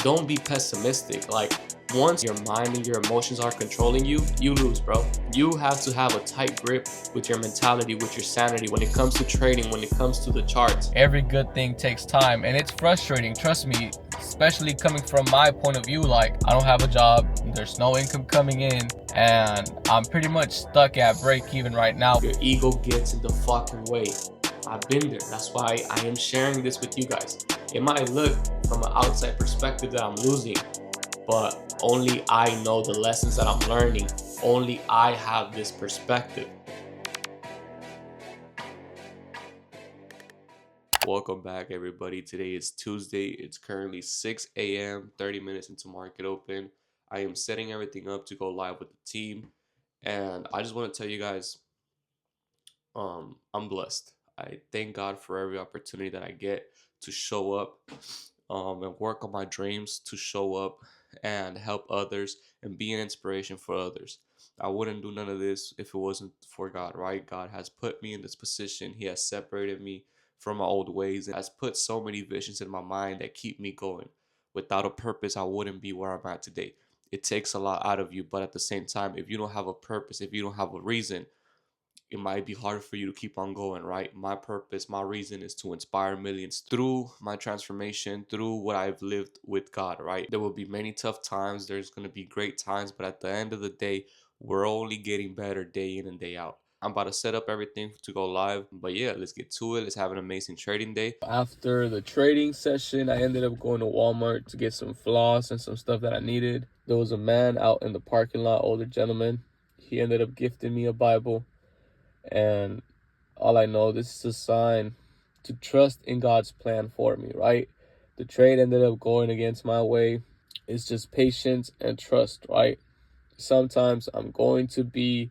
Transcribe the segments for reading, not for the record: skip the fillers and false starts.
don't be pessimistic. Like, once your mind and your emotions are controlling you, you lose, bro. You have to have a tight grip with your mentality, with your sanity when it comes to trading, when it comes to the charts. Every good thing takes time, and it's frustrating, trust me, especially coming from my point of view. Like, I don't have a job, there's no income coming in, and I'm pretty much stuck at break even right now. Your ego gets in the fucking way. I've been there. That's why I am sharing this with you guys. It might look from an outside perspective that I'm losing, but only I know the lessons that I'm learning. Only I have this perspective. Welcome back, everybody. Today is Tuesday. It's currently 6 a.m., 30 minutes into market open. I am setting everything up to go live with the team. And I just want to tell you guys, I'm blessed. I thank God for every opportunity that I get to show up and work on my dreams, to show up and help others and be an inspiration for others. I wouldn't do none of this if it wasn't for God, right? God has put me in this position. He has separated me from my old ways and has put so many visions in my mind that keep me going. Without a purpose, I wouldn't be where I'm at today. It takes a lot out of you, but at the same time, if you don't have a purpose, if you don't have a reason, it might be hard for you to keep on going, right? My purpose, my reason is to inspire millions through my transformation, through what I've lived with God, right? There will be many tough times. There's going to be great times, but at the end of the day, we're only getting better day in and day out. I'm about to set up everything to go live, but yeah, let's get to it. Let's have an amazing trading day. After the trading session, I ended up going to Walmart to get some floss and some stuff that I needed. There was a man out in the parking lot, older gentleman. He ended up gifting me a Bible. And all I know, this is a sign to trust in God's plan for me, right? The trade ended up going against my way. It's just patience and trust, right? Sometimes I'm going to be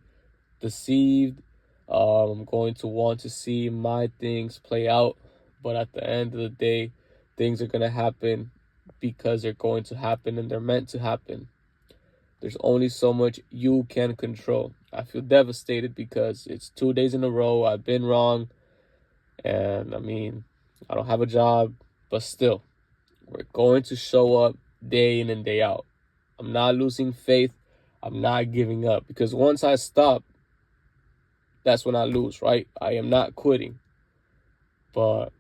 deceived. I'm going to want to see my things play out. But at the end of the day, things are going to happen because they're going to happen and they're meant to happen. There's only so much you can control. I feel devastated because it's 2 days in a row I've been wrong. And I mean, I don't have a job, but still, we're going to show up day in and day out. I'm not losing faith. I'm not giving up, because once I stop, that's when I lose, right? I am not quitting. But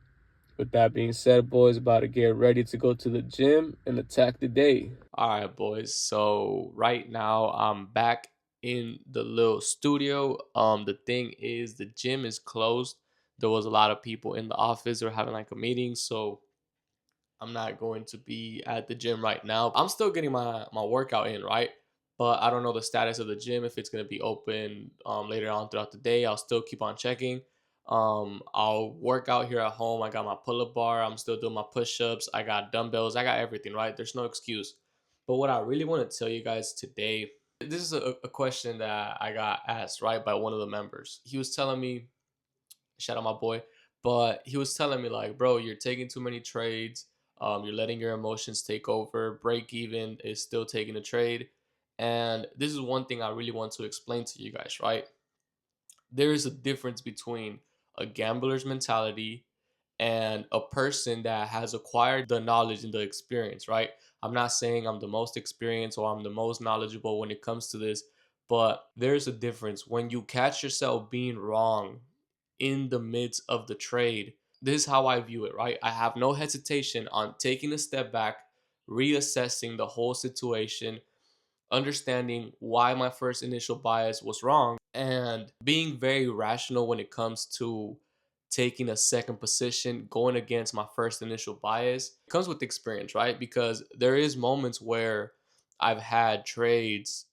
with that being said, boys, about to get ready to go to the gym and attack the day. All right, boys. So right now I'm back in the little studio. The thing is, the gym is closed. There was a lot of people in the office. They're having like a meeting, so I'm not going to be at the gym right now. I'm still getting my workout in, right? But I don't know the status of the gym, if it's gonna be open later on throughout the day. I'll still keep on checking. I'll work out here at home. I got my pull-up bar. I'm still doing my push-ups. I got dumbbells. I got everything, right? There's no excuse. But what I really want to tell you guys today, this is a question that I got asked, right, by one of the members. He was telling me, shout out my boy, but he was telling me like, bro, you're taking too many trades. You're letting your emotions take over. Break even is still taking a trade. And this is one thing I really want to explain to you guys, right? There is a difference between a gambler's mentality and a person that has acquired the knowledge and the experience, right? I'm not saying I'm the most experienced or I'm the most knowledgeable when it comes to this, but there's a difference. When you catch yourself being wrong in the midst of the trade, this is how I view it, right? I have no hesitation on taking a step back, reassessing the whole situation, understanding why my first initial bias was wrong, and being very rational when it comes to taking a second position, going against my first initial bias. It comes with experience, right? Because there is moments where I've had trades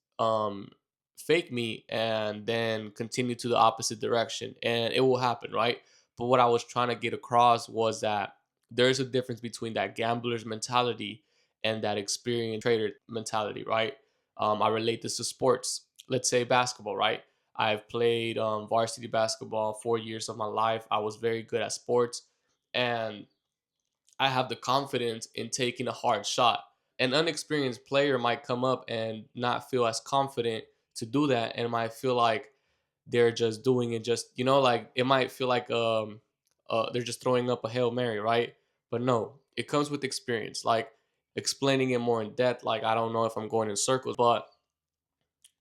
fake me and then continue to the opposite direction, and it will happen, right? But what I was trying to get across was that there's a difference between that gambler's mentality and that experienced trader mentality, right? I relate this to sports. Let's say basketball, right? I've played varsity basketball 4 years of my life. I was very good at sports, and I have the confidence in taking a hard shot. An unexperienced player might come up and not feel as confident to do that, and might feel like they're just doing it, just, like it might feel like they're just throwing up a Hail Mary, right? But no, it comes with experience. Like, explaining it more in depth. Like, I don't know if I'm going in circles, but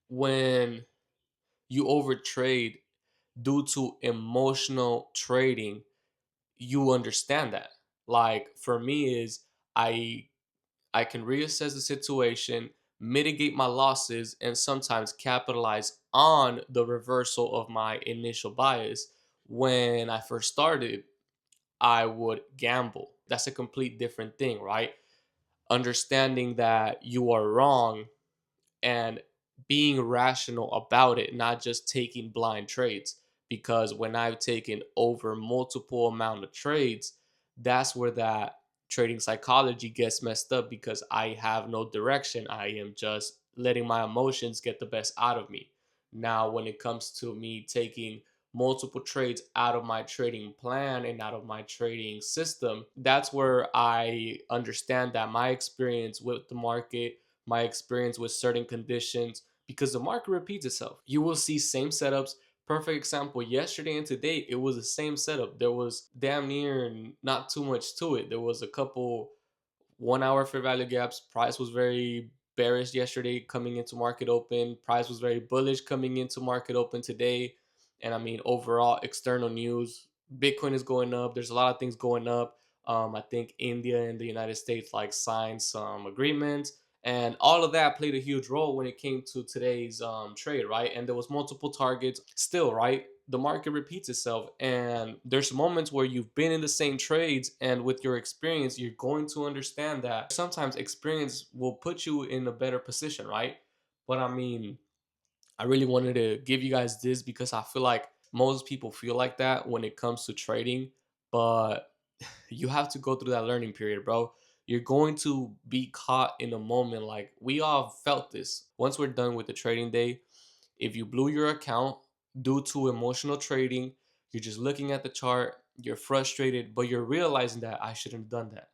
when you overtrade due to emotional trading, you understand that. Like for me is I I can reassess the situation, mitigate my losses, and sometimes capitalize on the reversal of my initial bias. When I first started, I would gamble. That's a complete different thing, right? Understanding that you are wrong and being rational about it, not just taking blind trades. Because when I've taken over multiple amount of trades, that's where that trading psychology gets messed up because I have no direction. I am just letting my emotions get the best out of me. Now, when it comes to me taking multiple trades out of my trading plan and out of my trading system, that's where I understand that my experience with the market, my experience with certain conditions, because the market repeats itself. You will see same setups. Perfect example, yesterday and today, it was the same setup. There was damn near not too much to it. There was a couple 1 hour fair value gaps. Price was very bearish yesterday coming into market open. Price was very bullish coming into market open today. And I mean, overall, external news, Bitcoin is going up. There's a lot of things going up. I think India and the United States like signed some agreements, and all of that played a huge role when it came to today's trade, right? And there was multiple targets. Still, right? The market repeats itself, and there's moments where you've been in the same trades, and with your experience, you're going to understand that sometimes experience will put you in a better position, right? But I mean, I really wanted to give you guys this because I feel like most people feel like that when it comes to trading, but you have to go through that learning period, bro. You're going to be caught in a moment. Like, we all felt this. Once we're done with the trading day, if you blew your account due to emotional trading, you're just looking at the chart, you're frustrated, but you're realizing that I shouldn't have done that.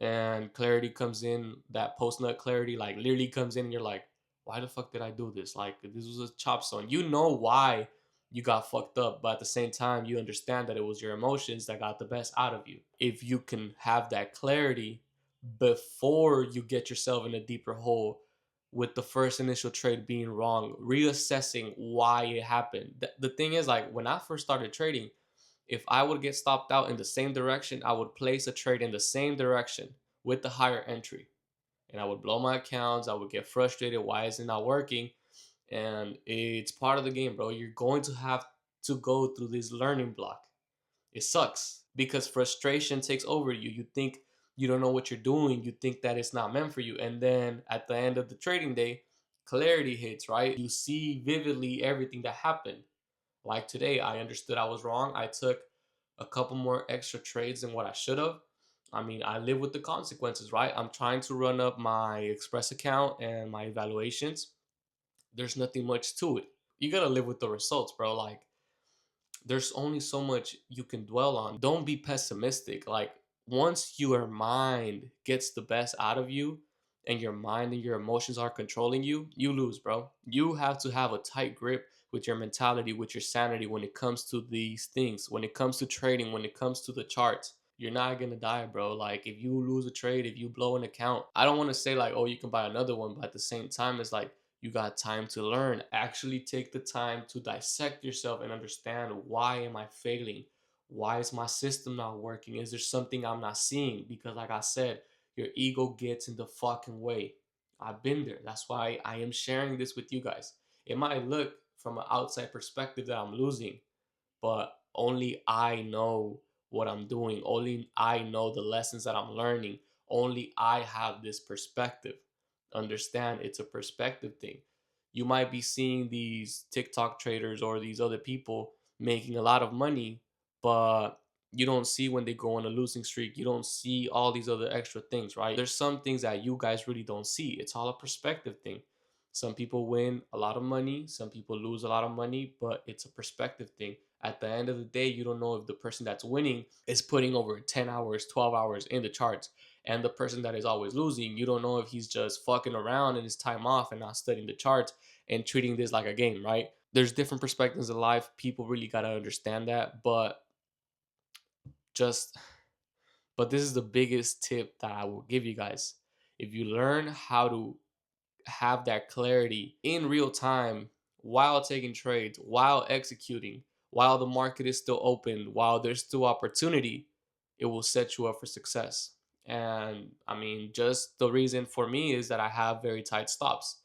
And clarity comes in, that post nut clarity like literally comes in, and you're like, why the fuck did I do this? Like, this was a chop zone. You know why you got fucked up, but at the same time, you understand that it was your emotions that got the best out of you. If you can have that clarity before you get yourself in a deeper hole with the first initial trade being wrong, reassessing why it happened. The thing is, like, when I first started trading, if I would get stopped out in the same direction, I would place a trade in the same direction with the higher entry. And I would blow my accounts. I would get frustrated. Why is it not working? And it's part of the game, bro. You're going to have to go through this learning block. It sucks because frustration takes over you. You think you don't know what you're doing. You think that it's not meant for you. And then at the end of the trading day, clarity hits, right? You see vividly everything that happened. Like today, I understood I was wrong. I took a couple more extra trades than what I should have. I mean, I live with the consequences, right? I'm trying to run up my Express account and my evaluations. There's nothing much to it. You gotta live with the results, bro. Like, there's only so much you can dwell on. Don't be pessimistic. Like, once your mind gets the best out of you and your mind and your emotions are controlling you, you lose, bro. You have to have a tight grip with your mentality, with your sanity when it comes to these things, when it comes to trading, when it comes to the charts. You're not gonna die, bro. Like, if you lose a trade, if you blow an account, I don't want to say like, oh, you can buy another one, but at the same time, it's like you got time to learn. Actually take the time to dissect yourself and understand, why am I failing? Why is my system not working? Is there something I'm not seeing? Because like I said, your ego gets in the fucking way. I've been there. That's why I am sharing this with you guys. It might look from an outside perspective that I'm losing, but only I know what I'm doing. Only I know the lessons that I'm learning. Only I have this perspective. Understand, it's a perspective thing. You might be seeing these TikTok traders or these other people making a lot of money, but you don't see when they go on a losing streak. You don't see all these other extra things, right? There's some things that you guys really don't see. It's all a perspective thing. Some people win a lot of money, some people lose a lot of money, but it's a perspective thing. At the end of the day, you don't know if the person that's winning is putting over 10 hours, 12 hours in the charts. And the person that is always losing, you don't know if he's just fucking around in his time off and not studying the charts and treating this like a game, right? There's different perspectives in life. People really got to understand that. Just But this is the biggest tip that I will give you guys. If you learn how to have that clarity in real time while taking trades, while executing, while the market is still open, while there's still opportunity, it will set you up for success. And I mean, just the reason for me is that I have very tight stops.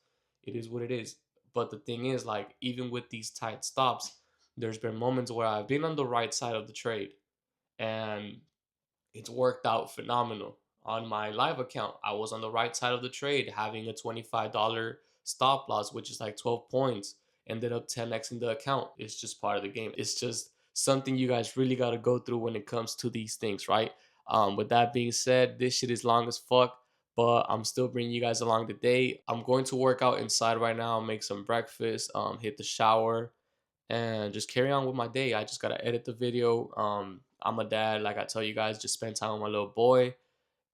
It is what it is. But the thing is, like, even with these tight stops, there's been moments where I've been on the right side of the trade and it's worked out phenomenal. On my live account, I was on the right side of the trade, having a $25 stop loss, which is like 12 points. Ended up 10x in the account. It's just part of the game. It's just something you guys really got to go through when it comes to these things, right? With that being said, this shit is long as fuck, but I'm still bringing you guys along today. I'm going to work out inside right now, make some breakfast, hit the shower, and just carry on with my day. I just gotta edit the video. I'm a dad, like I tell you guys, just spend time with my little boy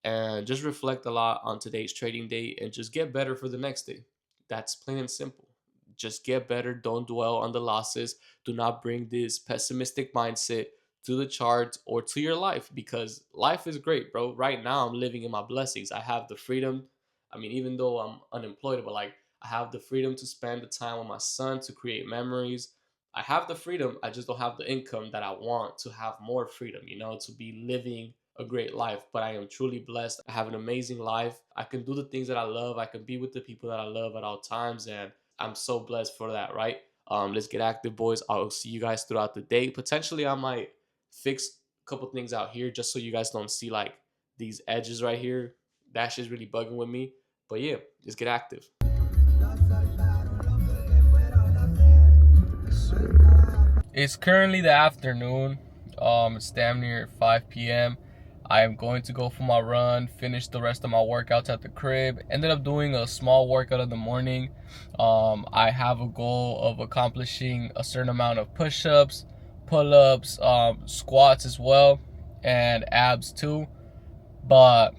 and just reflect a lot on today's trading day and just get better for the next day. That's plain and simple. Just get better. Don't dwell on the losses. Do not bring this pessimistic mindset to the charts or to your life, because life is great, bro. Right now, I'm living in my blessings. I have the freedom. I mean, even though I'm unemployed, but like I have the freedom to spend the time with my son, to create memories. I have the freedom. I just don't have the income that I want to have more freedom, to be living a great life. But I am truly blessed. I have an amazing life. I can do the things that I love. I can be with the people that I love at all times. And I'm so blessed for that, right? Let's get active, boys. I'll see you guys throughout the day. Potentially, I might fix a couple things out here just so you guys don't see like these edges right here. That shit's really bugging with me. But yeah, just get active. It's currently the afternoon. It's damn near 5 p.m. I am going to go for my run, finish the rest of my workouts at the crib. Ended up doing a small workout in the morning. I have a goal of accomplishing a certain amount of push-ups, pull-ups, squats as well, and abs too. But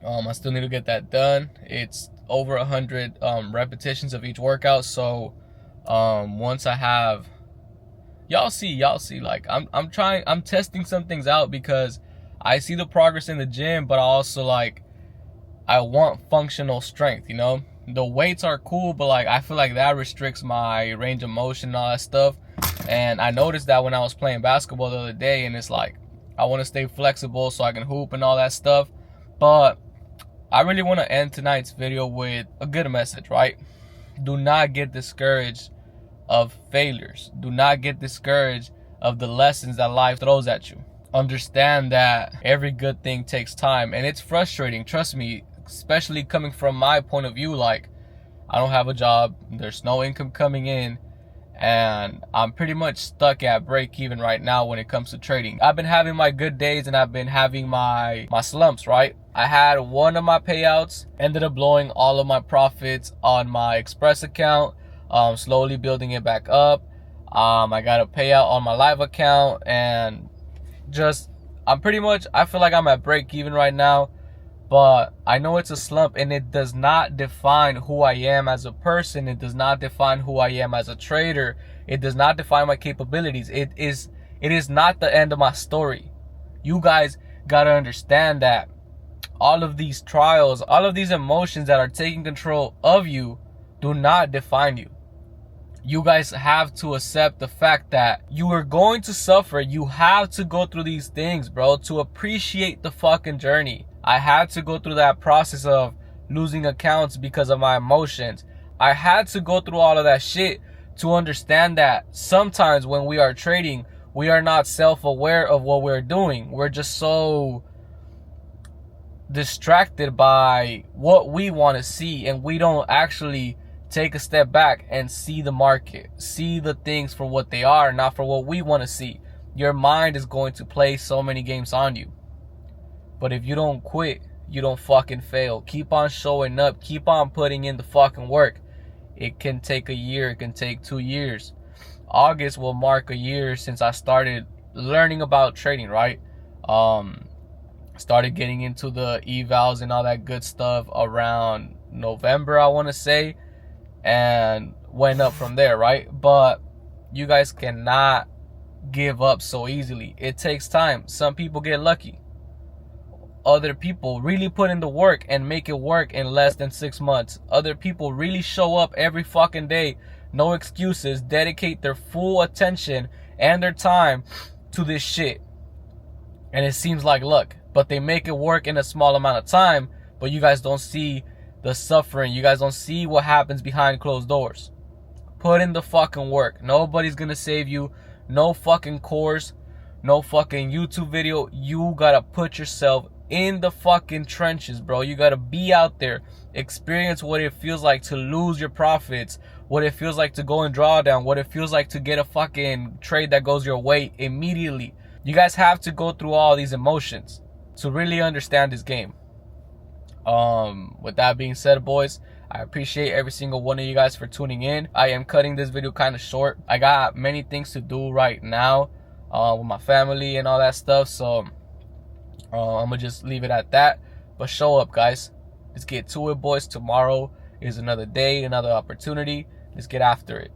I still need to get that done. It's over 100 repetitions of each workout. So once I have, y'all see, like I'm testing some things out because I see the progress in the gym, but I want functional strength, The weights are cool, but like I feel like that restricts my range of motion and all that stuff. And I noticed that when I was playing basketball the other day, and it's like I want to stay flexible so I can hoop and all that stuff. But I really want to end tonight's video with a good message, right? Do not get discouraged of failures. Do not get discouraged of the lessons that life throws at you. Understand that every good thing takes time, and it's frustrating, trust me, especially coming from my point of view. Like, I don't have a job, there's no income coming in, and I'm pretty much stuck at break even right now when it comes to trading. I've been having my good days and I've been having my slumps, right? I had one of my payouts, ended up blowing all of my profits on my Express account, slowly building it back up. I got a payout on my live account, and I feel like I'm at break even right now, but I know it's a slump, and it does not define who I am as a person. It does not define who I am as a trader. It does not define my capabilities. It is not the end of my story. You guys gotta understand that all of these trials, all of these emotions that are taking control of you do not define you. You guys have to accept the fact that you are going to suffer. You have to go through these things, bro, to appreciate the fucking journey. I had to go through that process of losing accounts because of my emotions. I had to go through all of that shit to understand that sometimes when we are trading, we are not self-aware of what we're doing. We're just so distracted by what we want to see, and we don't actually take a step back and see the market, see the things for what they are, not for what we want to see. Your mind is going to play so many games on you. But if you don't quit, you don't fucking fail. Keep on showing up. Keep on putting in the fucking work. It can take a year. It can take 2 years. August will mark a year since I started learning about trading, right? Started getting into the evals and all that good stuff around November, I want to say, and went up from there, right? But you guys cannot give up so easily. It takes time. Some people get lucky. Other people really put in the work and make it work in less than 6 months. Other people really show up every fucking day, no excuses, dedicate their full attention and their time to this shit. And it seems like luck, but they make it work in a small amount of time, but you guys don't see the suffering. You guys don't see what happens behind closed doors. Put in the fucking work. Nobody's gonna save you. No fucking course, no fucking YouTube video. You gotta put yourself in the fucking trenches, bro. You gotta be out there, experience what it feels like to lose your profits, what it feels like to go and draw down, what it feels like to get a fucking trade that goes your way immediately. You guys have to go through all these emotions to really understand this game. With that being said, boys, I appreciate every single one of you guys for tuning in. I am cutting this video kind of short. I got many things to do right now with my family and all that stuff, so I'm gonna just leave it at that. But show up, guys. Let's get to it, boys. Tomorrow is another day, another opportunity. Let's get after it.